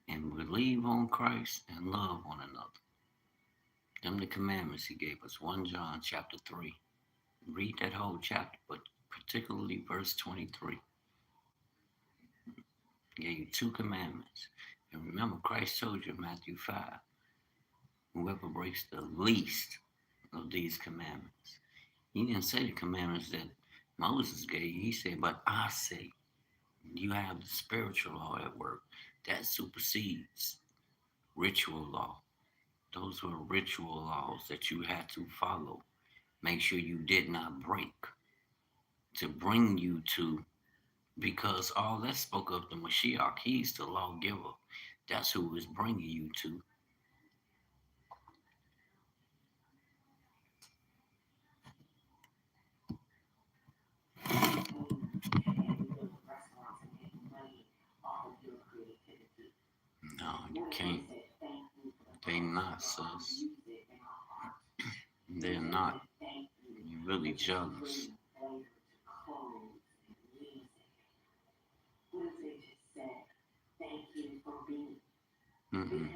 A: and believe on Christ and love one another. Them the commandments he gave us. 1 John chapter 3. Read that whole chapter, but particularly verse 23. He gave you two commandments. And remember, Christ told you in Matthew 5, whoever breaks the least of these commandments. He didn't say the commandments that Moses gave. He said, but I say, you have the spiritual law at work. That supersedes ritual law. Those were ritual laws that you had to follow. Make sure you did not break to bring you to, because all that spoke of the Mashiach. He's the lawgiver. That's who is bringing you to. No, you can't. They not, sis. They're not. You're really jealous. Mm-mm.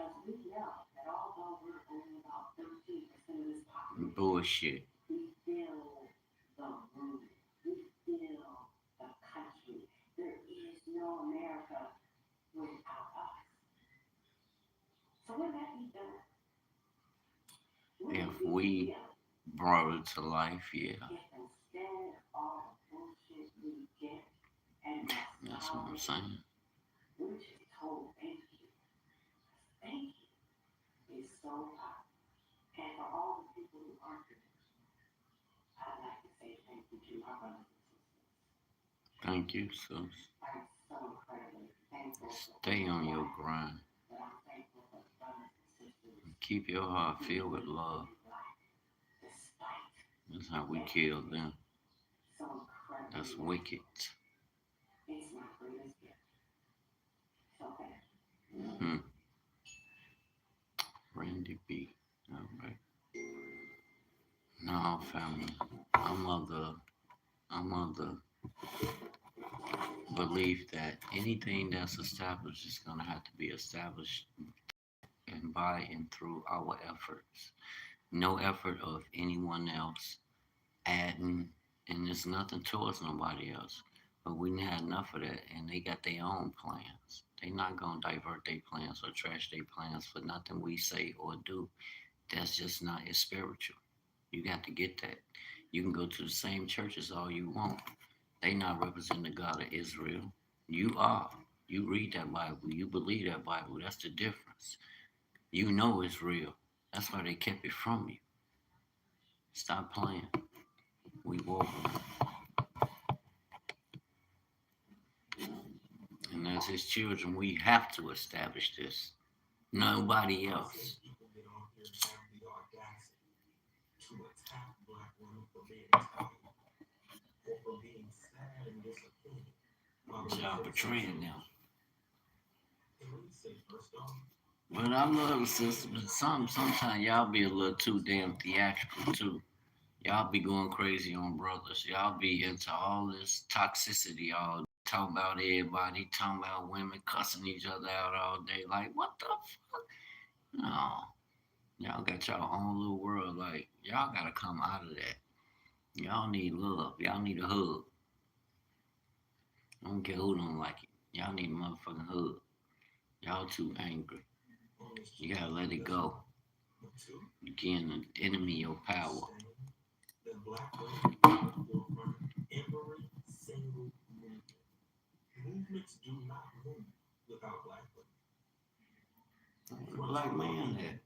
A: Bullshit. If we brought it to life, yeah. That's what I'm saying. Thank you, sis. Stay on your grind. Keep your heart filled with love. That's how we kill them. That's wicked. Hmm. Randy B. All right. No, family. I'm of the I'm of the belief that anything that's established is gonna have to be established and by and through our efforts. No effort of anyone else adding, and there's nothing towards nobody else. But we had enough of that, and they got their own plans. They not gonna divert their plans or trash their plans for nothing we say or do. That's just not as spiritual. You got to get that. You can go to the same churches all you want. They not representing the God of Israel. You are. You read that Bible. You believe that Bible. That's the difference. You know it's real. That's why they kept it from you. Stop playing. We woke. And as his children, we have to establish this. Nobody else. Y'all betraying them. But I love the sister, but sometimes y'all be a little too damn theatrical too. Y'all be going crazy on brothers. Y'all be into all this toxicity all talking about everybody, talking about women cussing each other out all day. Like, what the fuck? No. Y'all got y'all own little world. Like, y'all gotta come out of that. Y'all need love. Y'all need a hug. I don't care who don't like it. Y'all need a motherfucking hug. Y'all too angry. You gotta let it go. Again, the enemy your power. The black man there.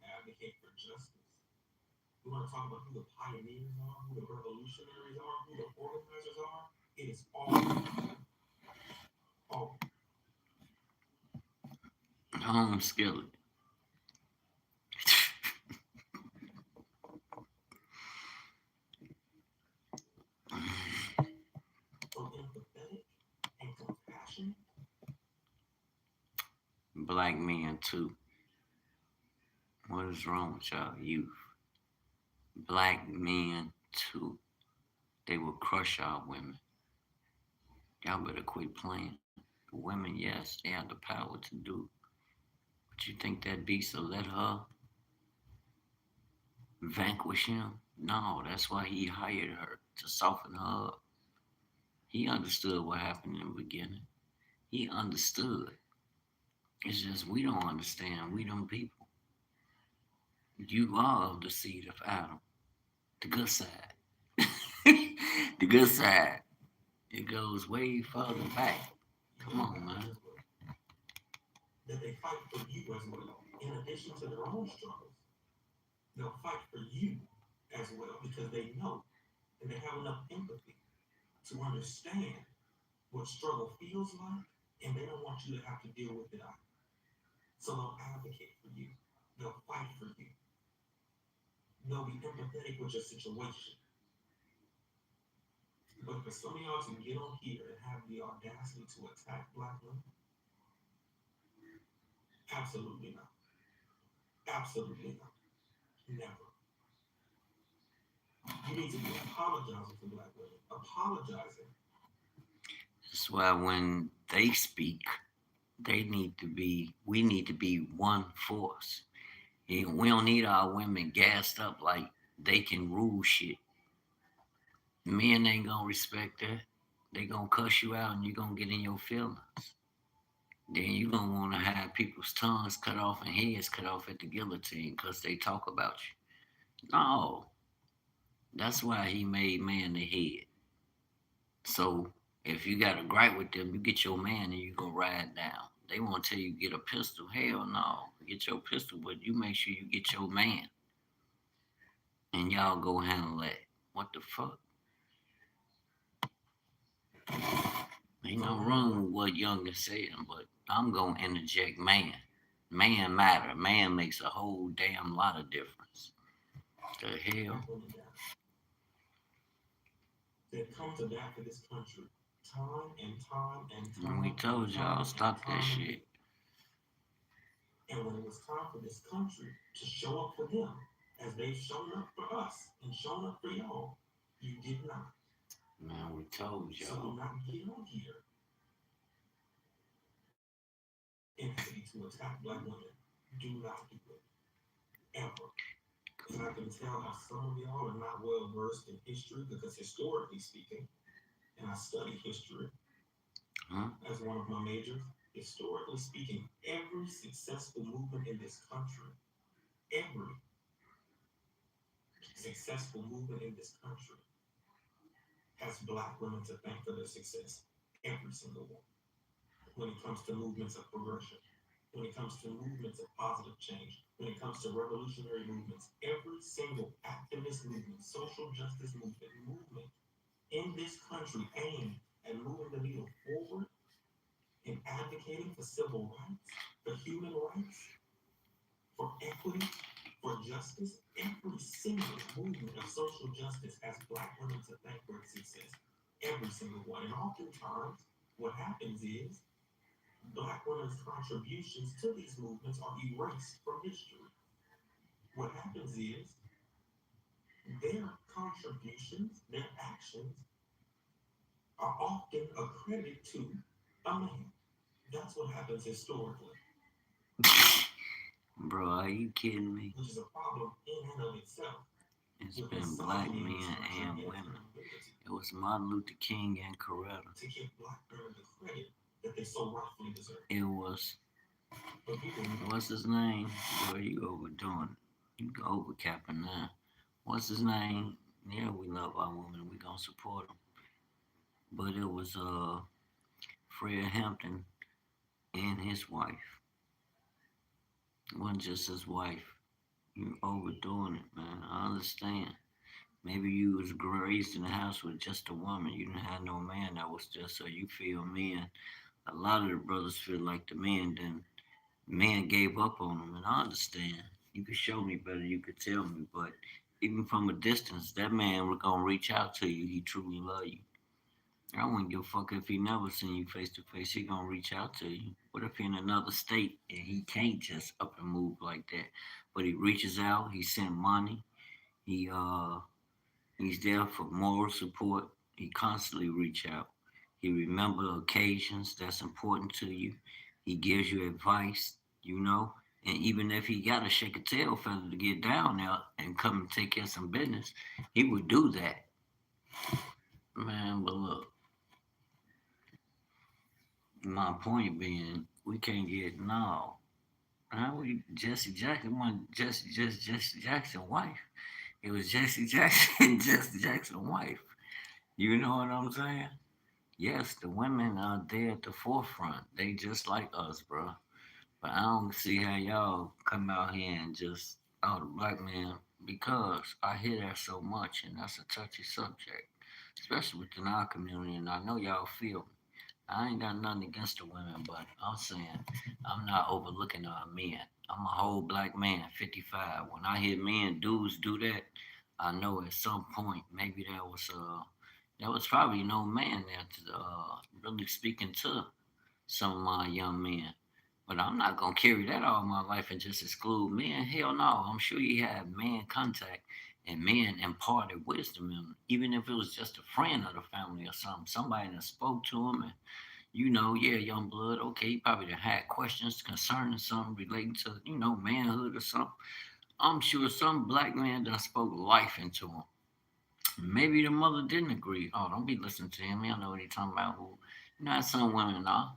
A: Home skillet. Black men too. What is wrong with y'all youth? Black men too. They will crush our women. Y'all better quit playing. The women, yes, they have the power to do. But you think that beast will let her? vanquish him. No, that's why he hired her to soften her up. He understood what happened in the beginning. He understood. It's just we don't understand. We don't people. You are of the seed of Adam, the good side. The good side. It goes way further back. Come on, man.
C: That they fight for you as well. In addition to their own struggles, they'll fight for you as well because they know and they have enough empathy to understand what struggle feels like, and they don't want you to have to deal with it either. So they'll advocate for you. They'll fight for you. They'll be empathetic with your situation. But for some of y'all to get on here and have the audacity to attack black women, absolutely not. Absolutely not. Never. You need to be apologizing for black women. Apologizing.
A: That's why when they speak, we need to be one force. And we don't need our women gassed up like they can rule shit. Men ain't gonna respect that. They gonna cuss you out and you gonna get in your feelings. Then you gonna wanna have people's tongues cut off and heads cut off at the guillotine because they talk about you. No, that's why he made man the head. So if you got a gripe with them, you get your man and you go ride down. They won't tell you get a pistol. Hell no, get your pistol, but you make sure you get your man and y'all go handle that. What the fuck? Ain't no wrong with what Young is saying, but I'm gonna interject man. Man matter. Man makes a whole damn lot of difference. The hell?
C: They've come to bat for this country time and time and time.
A: And we told y'all stop that shit.
C: And when it was time for this country to show up for them, as they've shown up for us and shown up for y'all, you did not.
A: Man, we told
C: So do
A: y'all.
C: not get on here and hate to attack black women. Do not do it. Ever. And I can tell how some of y'all are not well versed in history because historically speaking, and I study history as one of my majors, historically speaking, every successful movement in this country, every successful movement in this country has black women to thank for their success. Every single one. When it comes to movements of progression, when it comes to movements of positive change, when it comes to revolutionary movements, every single activist movement, social justice movement in this country aimed at moving the needle forward and advocating for civil rights, for human rights, for equity, for justice. Every single movement of social justice has black women to thank for its success. Every single one. And oftentimes, what happens is black women's contributions to these movements are erased from history. What happens is their contributions, their actions, are often accredited to a man. That's what happens historically.
A: Bro, are you kidding me?
C: Which is a problem in and of itself.
A: It's been black men and women. It was Martin Luther King and Coretta.
C: To give black women the credit that they so rightfully deserve.
A: It was, what's his name? Boy, you overdoing it. You overcapping now. What's his name? Yeah, we love our women. We gonna support them. But it was Fred Hampton and his wife. It wasn't just his wife. You overdoing it, man. I understand. Maybe you was raised in a house with just a woman. You didn't have no man that was just so you feel men. A lot of the brothers feel like the men gave up on them, and I understand. You could show me better, you could tell me, but even from a distance, that man was gonna reach out to you. He truly love you. I wouldn't give a fuck if he never seen you face to face. He gonna reach out to you. What if he in another state and he can't just up and move like that? But he reaches out. He sent money. He he's there for moral support. He constantly reach out. He remember occasions that's important to you. He gives you advice. You know. And even if he got to shake a tail feather to get down there and come and take care of some business, he would do that. Man, but look, my point being, we can't get no. How we Jesse Jackson wasn't just Jesse Jackson wife. It was Jesse Jackson, Jesse Jackson wife. You know what I'm saying? Yes, the women are there at the forefront. They just like us, bro. But I don't see how y'all come out here and just the black man because I hear that so much and that's a touchy subject, especially within our community. And I know y'all feel me. I ain't got nothing against the women, but I'm saying I'm not overlooking our men. I'm a whole black man, 55. When I hear men, dudes do that, I know at some point maybe there was probably no man there to really speaking to some of my young men. But I'm not gonna carry that all my life and just exclude men. Hell no. I'm sure you have man contact and men imparted wisdom in him, even if it was just a friend of the family or something. Somebody that spoke to him and yeah, young blood. Okay, he probably done had questions concerning something relating to manhood or something. I'm sure some black man done spoke life into him. Maybe the mother didn't agree. Oh, don't be listening to him. He don't know what he talking about. Who? Some women are.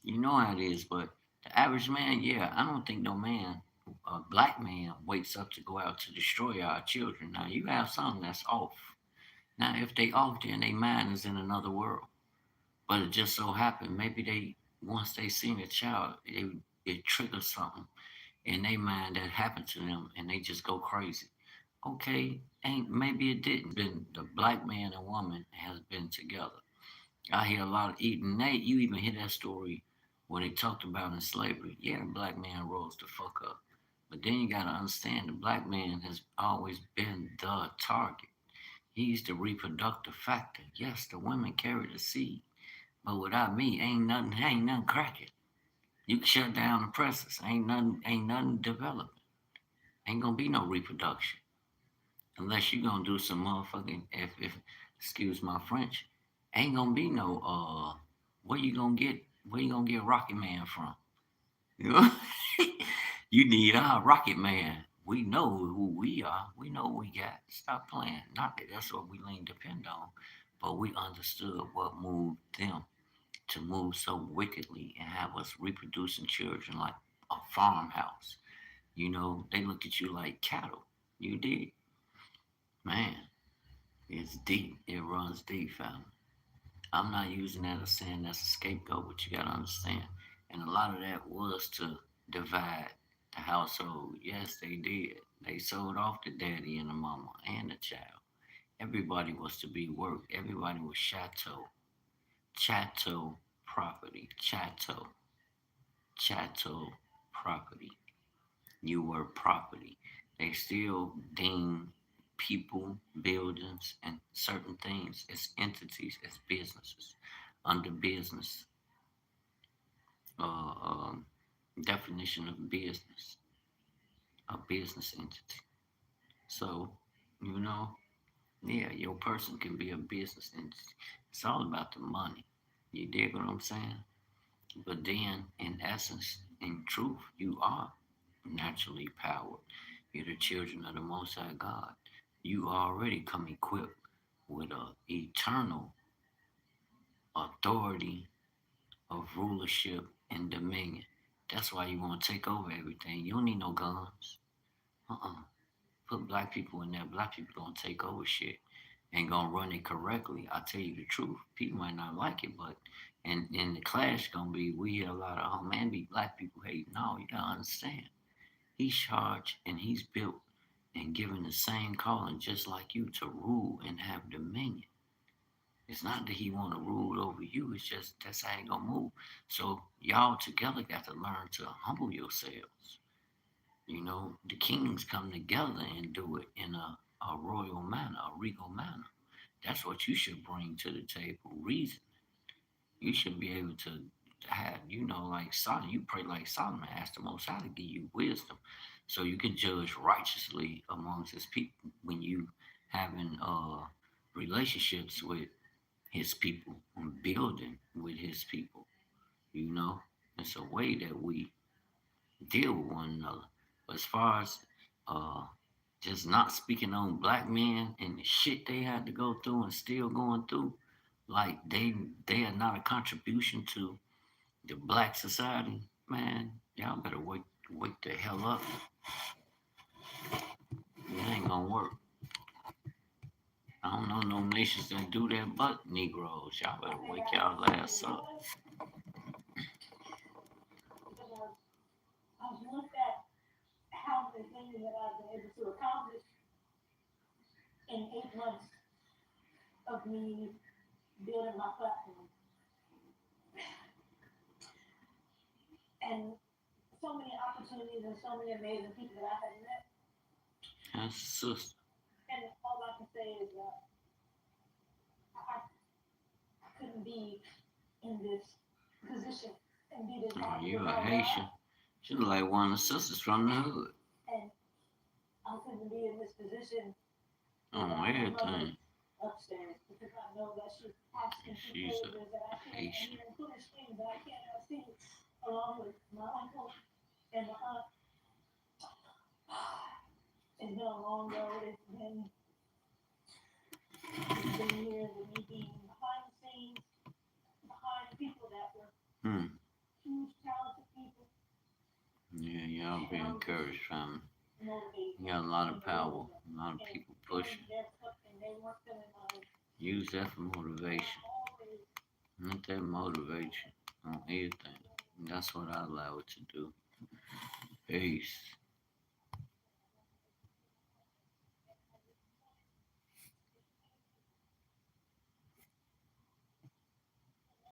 A: You know how it is, but the average man, yeah, I don't think no man, a black man, wakes up to go out to destroy our children. Now you have some that's off. Now if they off, then their mind is in another world. But it just so happened maybe they once they seen a child, it triggers something in their mind that happened to them, and they just go crazy. Okay, ain't maybe it didn't. Been the black man and woman has been together. I hear a lot of eating. Nate, you even hear that story when they talked about in slavery. Yeah, the black man rose the fuck up. But then you gotta understand the black man has always been the target. He's the reproductive factor. Yes, the women carry the seed. But without me, ain't nothing cracking. You can shut down the presses. Ain't nothing developing. Ain't gonna be no reproduction. Unless you gonna do some motherfucking if excuse my French, ain't gonna be no where you gonna get Rocket Man from? You know? You need our Rocket Man. We know who we are. We know what we got. Stop playing. Not that that's what we lean depend on, but we understood what moved them to move so wickedly and have us reproducing children like a farmhouse. They look at you like cattle. You did. Man, it's deep. It runs deep, fam. I'm not using that as saying that's a scapegoat, but you gotta understand. And a lot of that was to divide the household. Yes, they did. They sold off the daddy and the mama and the child. Everybody was to be worked. Everybody was chateau. Chateau property. Chateau property. You were property. They still deem people, buildings, and certain things as entities, as businesses, under business uh, um, definition of business, a business entity. So, you know, yeah, your person can be a business entity. It's all about the money. You dig what I'm saying? But then, in essence, in truth, you are naturally powered. You're the children of the Most High God. You already come equipped with a eternal authority of rulership and dominion. That's why you want to take over everything. You don't need no guns. Uh-uh. Put black people in there. Black people gonna take over shit and gonna run it correctly. I tell you the truth. People might not like it, but and the clash gonna be we hear a lot of man be black people hate. No, you gotta understand. He's charged and he's built and given the same calling just like you to rule and have dominion. It's not that he want to rule over you. It's just that's how he gonna move. So y'all together got to learn to humble yourselves. The kings come together and do it in a royal manner, a regal manner. That's what you should bring to the table. Reason. You should be able to have, like Solomon. You pray like Solomon. Ask the Most High to give you wisdom, so you can judge righteously amongst His people when you having relationships with His people and building with His people. It's a way that we deal with one another. But as far as uh, just not speaking on black men and the shit they had to go through and still going through, like they are not a contribution to the black society, man. Y'all better wake the hell up. It ain't gonna work. I don't know no nations that do that but Negroes. Y'all better wake y'all ass up.
B: Because I've looked at how many things that I've been able to accomplish in 8 months of me building my platform. And so many opportunities and so many amazing people that I have met.
A: That's sister.
B: And all I can say is that I couldn't be in this position and be this
A: Oh,
B: happy
A: you
B: as
A: a
B: hell that I
A: Haitian.
B: am.
A: She look like one of the sisters from the hood.
B: And I couldn't be in this position
A: On
B: without my mother
A: everything.
B: upstairs because I know that she's asking for
A: She's
B: favors that I
A: a
B: can't, and
A: Haitian.
B: even foolish things that I cannot see, along with my uncle and my aunt. It's been a long road. It's been years of me being behind the scenes, behind people that were huge, talented people.
A: Yeah, y'all be
B: And I'm just
A: encouraged, family.
B: motivated
A: You got a lot of
B: in the little
A: power,
B: stuff.
A: a lot of
B: And
A: people
B: feeling
A: pushing.
B: their cup and they weren't feeling mine.
A: Use that for
B: And
A: motivation.
B: I always
A: Let that motivate you on everything. That's what I allow it to do. Peace.